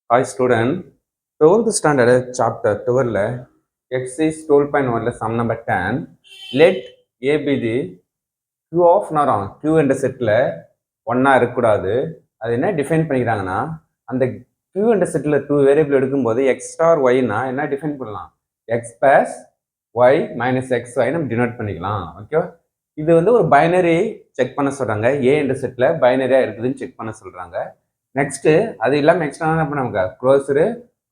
Hi student, 12th standard chapter 12 exercise 12.1 sum number 10. Let A be the Q of நேரம் Q என்ற செட்டில் ஒன்றா இருக்கக்கூடாது. அது என்ன டிஃபைன் பண்ணிக்கிறாங்கன்னா, அந்த Q என்ற செட்டில் 2 வேரியபிள் எடுக்கும்போது எக்ஸ் ஸ்டார் ஒய்னா என்ன டிஃபைன் பண்ணலாம், x plus Y minus X Y நம்ம டினோட் பண்ணிக்கலாம். ஓகேவா? இது வந்து ஒரு பைனரி செக் பண்ண சொல்கிறாங்க. ஏ என்ற செட்டில் பைனரியாக இருக்குதுன்னு செக் பண்ண சொல்கிறாங்க. நெக்ஸ்ட்டு அது இல்லாமல் எக்ஸ்ட்ரா என்ன பண்ணுவாங்க, closure,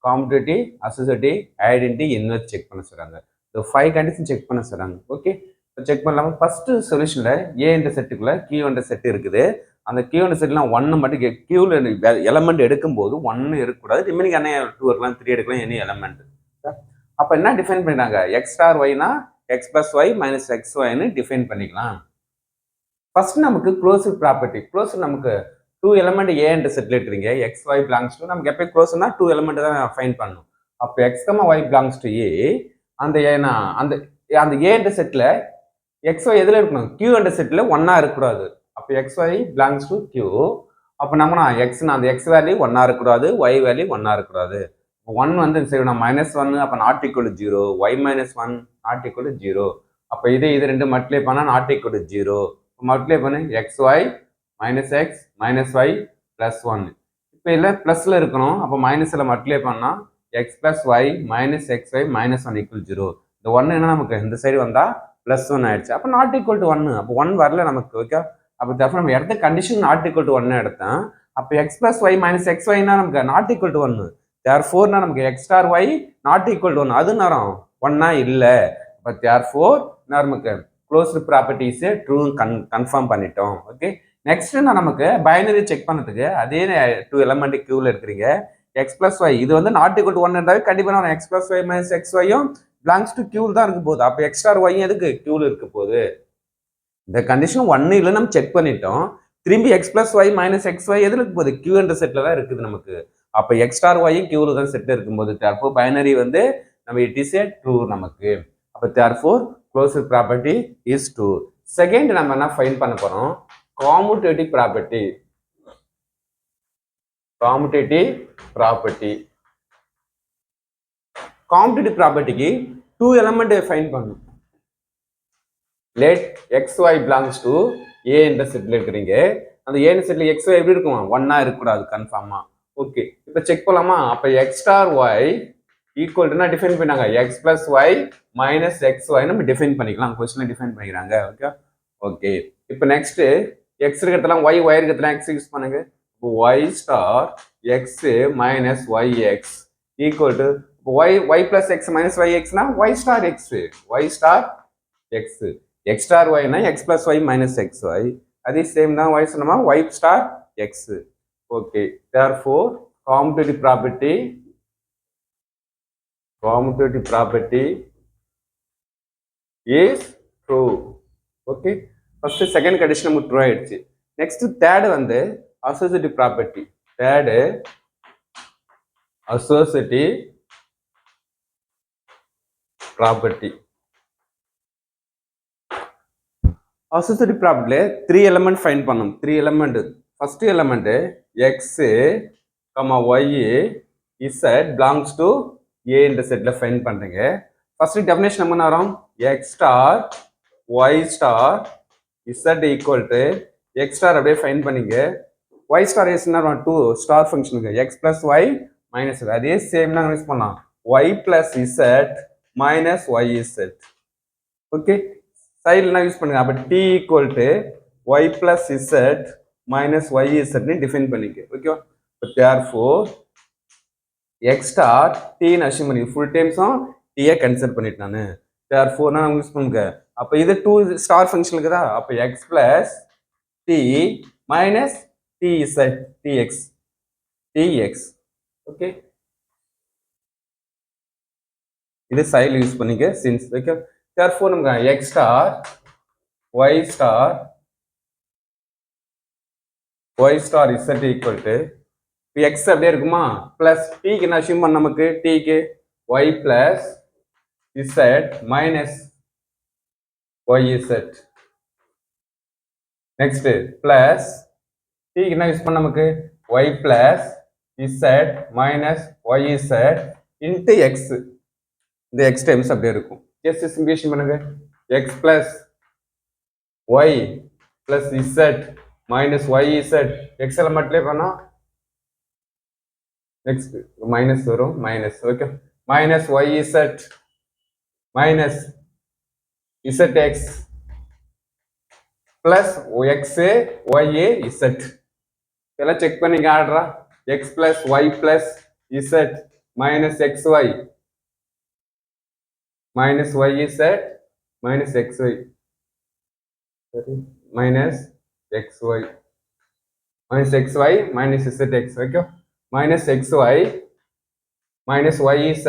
commutative, associative, identity, inverse check பண்ண சொல்கிறாங்க. ஸோ 5 கண்டிஷன் செக் பண்ண சொல்கிறாங்க. ஓகே, செக் பண்ணலாமா? ஃபர்ஸ்ட் சொல்யூஷனில் ஏ என்ற செட்டுக்குள்ள கியூ என்ற செட் இருக்குது. அந்த கியூ என்ற செட்லாம் ஒன்று மட்டும் கியூவில் எலமெண்ட் எடுக்கும்போது ஒன்று இருக்கக்கூடாது. ரிமைனிங் என்ன 2 இருக்கலாம், 3 எடுக்கலாம், எனி எலமெண்ட். அப்போ என்ன டிஃபைன் பண்ணிட்டாங்க, எக்ஸ் ஸ்டார் ஒய்னா X plus Y minus X ஒய்னு டிஃபைன் பண்ணிக்கலாம். ஃபர்ஸ்ட் நமக்கு க்ளோசர் ப்ராப்பர்ட்டி. க்ளோசர் நமக்கு 2 எலமெண்ட் ஏ என்ற செட்டில் எடுக்கிறீங்க. எக்ஸ் ஒய் பிலாங்ஸ் டு, நமக்கு எப்போ க்ளோசர்னா 2 எலமெண்ட் தான் ஃபைன் பண்ணணும். அப்போ X comma Y belongs to A. அந்த ஏன்னா அந்த அந்த ஏ என்ற செட்டில் எக்ஸ் ஒய் எதில் இருக்கணும், கியூ என்ற செட்டில் ஒன்றா இருக்கக்கூடாது. அப்போ x Y belongs to Q. அப்போ நம்ம எக்ஸ்னா அந்த எக்ஸ் வேல்யூ ஒன்றா இருக்கக்கூடாது, ஒய் வேல்யூ ஒன்றா இருக்கக்கூடாது. 1 வந்து சரி நான் -1, அப்போ not equal to 0, y -1 not equal to 0. அப்போ இது ரெண்டு மல்டிப்ளை பண்ணால் நாட் ஈக்குவல் டு 0. மல்டிப்ளை பண்ணு x y minus x minus y plus 1. இப்போ இல்லை ப்ளஸில் இருக்கணும். அப்போ மைனஸில் மல்டிப்ளை பண்ணால் x plus Y minus X y minus 1 equal 0. இந்த 1 என்ன நமக்கு இந்த சைடு வந்தால் ப்ளஸ் 1 ஆயிடுச்சு. அப்போ நாட் ஈக்குவல் டு 1. அப்போ 1 வரல நமக்கு. ஓகே, அப்போ தப்பு நம்ம எடுத்த கண்டிஷன் நாட் ஈக்குவல் டு 1 எடுத்தேன். அப்போ X plus Y minus X ஒய்னா நமக்கு நாட் ஈக்குவல் டு 1. தேர்ஃபோர்னா நமக்கு X star Y not equal to 1. அது நேரம் 1 இல்லை. அப்போ தேர்ஃபோர் நமக்கு க்ளோஸ்டு ப்ராப்பர்ட்டிஸ் ட்ரூ கன்ஃபார்ம் பண்ணிட்டோம். ஓகே, நெக்ஸ்ட் நான் நமக்கு பைனரி செக் பண்ணதுக்கு அதே 2 எலமெண்ட் கியூவில் இருக்கிறீங்க. எக்ஸ் பிளஸ் ஒய் இது வந்து நாட் ஈக்குவல் டு 1 இருந்தாவே கண்டிப்பாக நான் X plus Y minus X ஒய்யும் பிலாங்ஸ் டு கியூவில் தான் இருக்க போகுது. அப்போ எக்ஸ் ஸ்டார் ஒய் எதுக்கு கியூவில் இருக்க போகுது. இந்த கண்டிஷன் 1 இல்லை நம்ம செக் பண்ணிட்டோம். திரும்பி x plus Y minus X y எதில் இருக்க போகுது, கியூ என்ற செட்டில் தான் இருக்குது நமக்கு. அப்போ எக்ஸ் ஸ்டார் ஒய்யும் கியூவில் தான் செட் இருக்கும்போது தேர்ஃபோர் பைனரி வந்து நம்ம இட் இஸ் ஏ ட்ரூ நமக்கு. அப்போ therefore closure property is true. Second நம்ம என்ன ஃபைண்ட் பண்ண போறோம், commutative property. Commutative property commutative ப்ராப்பர்ட்டிக்கு 2 எலமெண்ட் ஃபைண்ட் பண்ணணும். Let X Y belongs to A என்ற செட்டில் இருக்கிறீங்க. அந்த ஏ செட்டில் எக்ஸ் ஒய் எப்படி இருக்குமா, 1 இருக்கக்கூடாது கன்ஃபார்மா. ஓகே, இப்போ செக் பண்ணலாமா? அப்போ X star Y equal to define பண்ணாங்க X plus Y minus X Y நம்ம டிஃபைன் பண்ணிக்கலாம். கொஸ்டின் டிஃபைன் பண்ணிக்கிறாங்க. ஓகே ஓகே, இப்போ நெக்ஸ்ட் எக்ஸ் இருக்கிறதுலாம் ஒய், ஒய் இருக்கிறதுலாம் எக்ஸ் யூஸ் பண்ணுங்க. இப்போ Y star X minus Y X equal to Y plus X minus Y எக்ஸ்னா Y star X, Y star X. X star ஒய்னா X plus Y minus X Y. அதே same தான் Y சொன்னோமா Y star X. Okay, therefore commutative property is true. Okay, first second condition நமக்கு true ஆயிடுச்சு. Next third வந்து associative property. Third associative property. Associative ப்ராப்பர்ட்டில 3 element find பண்ணணும். 3 element. First element X comma Y Z belongs to A என்ற செட்ல find பண்றீங்க. First definition என்ன வரும், X star Y star Z equal to X star அப்படியே find பண்ணீங்க. Y star S என்ன 2 ஸ்டார் ஃபங்க்ஷனுக்கு எக்ஸ் பிளஸ் ஒய் மைனஸ் அதே சேம் தான் யூஸ் பண்ணலாம், Y plus Z minus Y Z. Okay, சைட்லாம் யூஸ் பண்ணுங்க. அப்போ T equal to Y plus Z minus Y இசட்னு டிஃபைன் பண்ணிக்க. ஓகேவா? இப்போ தேர்ஃபோர் எக்ஸ் ஸ்டார் டீன்னு அஷ்யூம் பண்ணி ஃபுல் டைம்ஸும் டீயை கன்சிடர் பண்ணிட்டு நான் தேர்ஃபோர்னா யூஸ் பண்ணுங்க. அப்போ இது 2 ஸ்டார் ஃபங்க்ஷன் இருக்குதா, அப்போ X plus d minus d z dx dx. Okay, இது சைடில் யூஸ் பண்ணிக்க சின்ஸ். ஓகே, therefore நமக்கு x star y star z equal to x அப்படியே இருக்குமா பிளஸ் t க்கு என்ன அஷ்யூம் பண்ண நமக்கு t க்கு y plus z minus yz. Next plus t க்கு என்ன யூஸ் பண்ண நமக்கு y plus z minus yz into x. இந்த x டைம்ஸ் அப்படியே இருக்கும். just simplification பண்ணுங்க. x plus y plus z minus yz x ல மல்டிப்ளை பண்ணா next minus வரும் minus okay minus yz minus zx plus xa ya z இதெல்லாம் check பண்ணிங்க ஆடுறா x plus y plus z minus xy minus yz minus xy sorry minus xy minus xy minus zx okay minus xy minus yz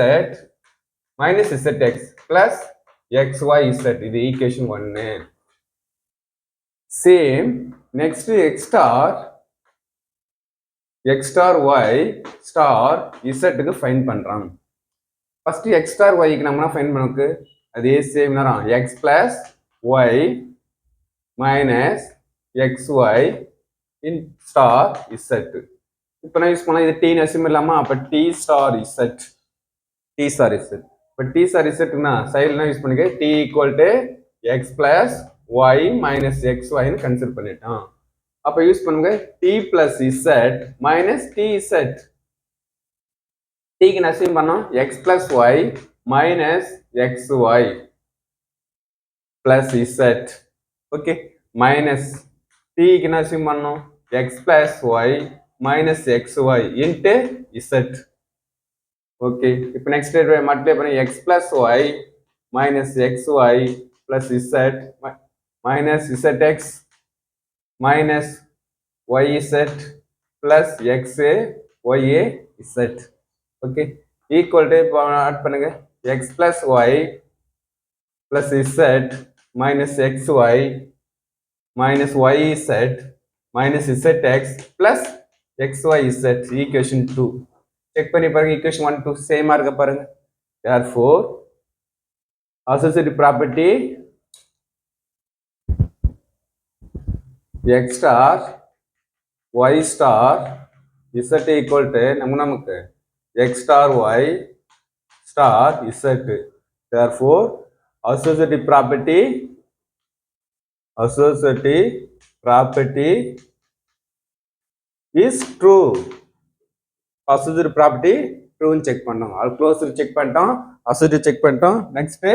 minus zx plus xyz இது equation 1 same next x star y star z க்கு find பண்றோம் first x star y க்கு நம்ம find பண்ணனுக்கு அதே same நேரம் x plus y minus xy in star z இப்போ நான் use பண்ணா இது t அசிம் இல்லாம அப்ப t star z இப்ப t star z னா சைடுல யூஸ் பண்ணிக்க t equal to x plus y minus xy ன்னு கன்சிடர் பண்ணிட்டோம் அப்ப யூஸ் பண்ணுங்க t plus z minus tz t க்கு அசிம் பண்ணோம் x plus y minus xy plus z okay minus t க்கு அசிம் பண்ணோம் x plus y minus xy into z okay இப்போ next multiply பண்ணி x plus y minus xy plus z minus zx minus yz plus xa ya z okay equal to இப்போ add பண்ணுங்க x plus y plus z minus xy minus yz minus zx plus xyz equation 2 check பண்ணி பாருங்க equation 1 2 சேமா இருக்க பாருங்க therefore associative property x star y star z equal to நமக்கு x star y star z therefore associative property is true associative property true ன்னு check பண்ணோம் அது closer check பண்ணிட்டோம் associative செக் பண்ணிட்டோம் நெக்ஸ்ட்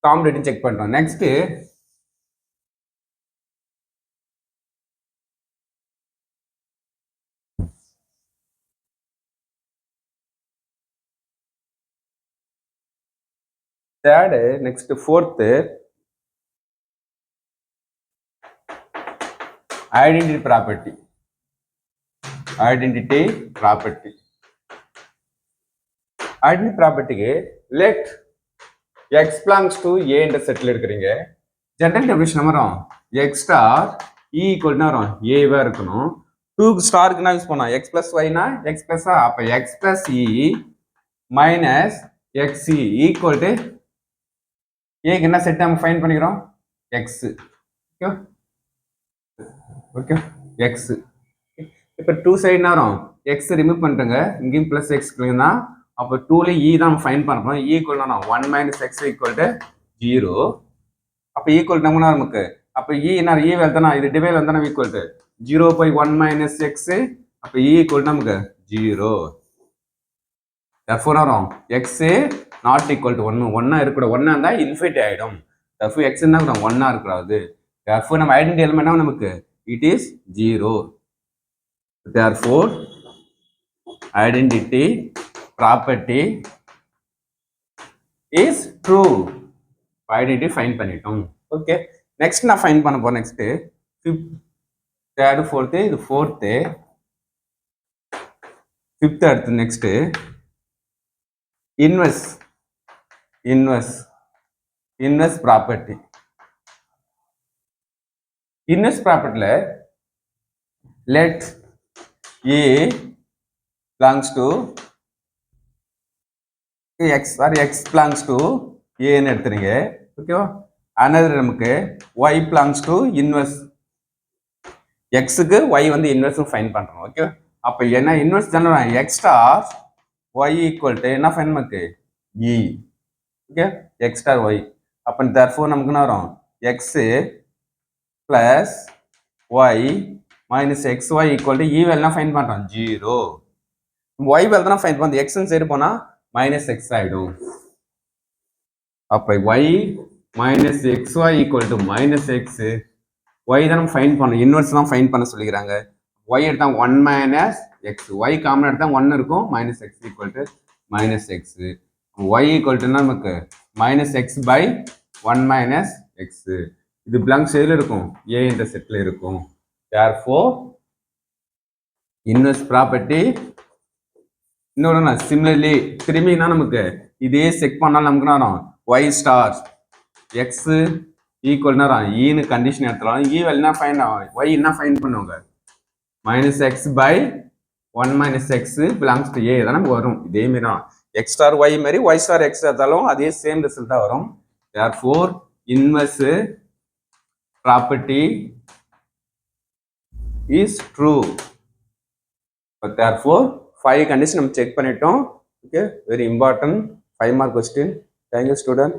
காம்படிட்டிவ் செக் பண்ணிட்டோம் next third next fourth identity property identity property க்கு let x belongs to a என்ற செட்ல இருக்குறீங்க ஜெனரல் டெஃபினிஷன் வரும் x star e equal னா வரும் a வா இருக்கணும் 2 ஸ்டாருக்கு நான் யூஸ் பண்ணா x plus y னா x plus a அப்ப x plus e minus xc equal to a க்கு என்ன செட் நம்ம ஃபைண்ட் பண்ணிக்கிறோம் x ஓகே ஓகே x இப்போ 2 சைடு என்ன வரும் x ரிமூவ் பண்ணிட்டுங்க இங்கேயும் பிளஸ் x இருக்குன்னா அப்போ 2 ல e தான் ஃபைண்ட் பண்றோம் e ஈக்குவல் னா 1 minus x equal to 0 அப்போ ஈக்குவல் நம்மனா நமக்கு அப்போ e என்ன e வெல்தனா இது divide Vandana equal to 0 by 1 minus x அப்போ e ஈக்குவல் நமக்கு 0 therefore வரும் x not equal to 1 1 இருக்கற 1 இருந்தா இன்ஃபினிட்டி ஆயிடும் therefore x என்ன 1 இருக்கறது therefore நம்ம ஐடென்டிட்டி எலிமெண்ட் நமக்கு it is 0 therefore identity property is true identity find பண்ணிட்டோம் ஓகே நெக்ஸ்ட் நான் ஃபைண்ட் பண்ண போறேன் நெக்ஸ்ட் 5th 3rd 4th இது 4th 5th அடுத்து next inverse property inverse property ல let a belongs to x or x belongs to a ன்னு எடுத்துறீங்க ஓகேவா another நமக்கு y belongs to inverse x க்கு y வந்து inverse ஃபைண்ட் பண்றோம் ஓகே அப்போ என்ன இன்வெர்ஸ் தானே X star Y equal to என்ன ஃபைன் நமக்கு E. Okay X star Y. அப்போ தேர்ஃபோர் நமக்கு என்ன வரும் X plus Y minus X Y equal to E வேல்னா ஃபைன் பண்ணுறோம் 0. ஒய் வேல் தானே ஃபைன் பண்ணுறது எக்ஸ்ன்னு சைடு போனால் மைனஸ் எக்ஸ் ஆகிடும். அப்போ y minus X Y equal to minus x y தான் நம்ம ஃபைன் பண்ணணும் இன்வெர்ஸ் தான் ஃபைன் பண்ண சொல்லிக்கிறாங்க. ஒய் எடுத்தால் 1 மைனஸ் எக்ஸ் ஒய் காமன் எடுத்தால் 1 இருக்கும் minus X equal to minus x Y equal டுனா நமக்கு minus X by 1 minus X. இது பிளாங்க் சைடில் இருக்கும் ஏ என்ற செட்டில் இருக்கும். தேர்ஃபோர் இன்வெர்ஸ் ப்ராப்பர்ட்டி இன்னொன்று சிமிலர்லி திரும்பினா நமக்கு இதே செக் பண்ணாலும் நமக்கு வரும் ஒய் ஸ்டார் எக்ஸு ஈக்குவல்னா ஈன்னு கண்டிஷன் எடுத்துலாம் ஈ என்ன ஃபைன் ஒய் என்ன ஃபைன் பண்ணுவாங்க minus X by 1 minus X belongs to A தான் நமக்கு வரும். இதே மாரி தான் எக்ஸ் ஸ்டார் ஒய் மாதிரி ஒய் ஸ்டார் எக்ஸ் எடுத்தாலும் அதே சேம் ரிசல்ட் தான் வரும். Therefore inverse property is true. Therefore 5 condition நம்ம செக் பண்ணிட்டோம். Okay very important 5 mark question. Thank you student.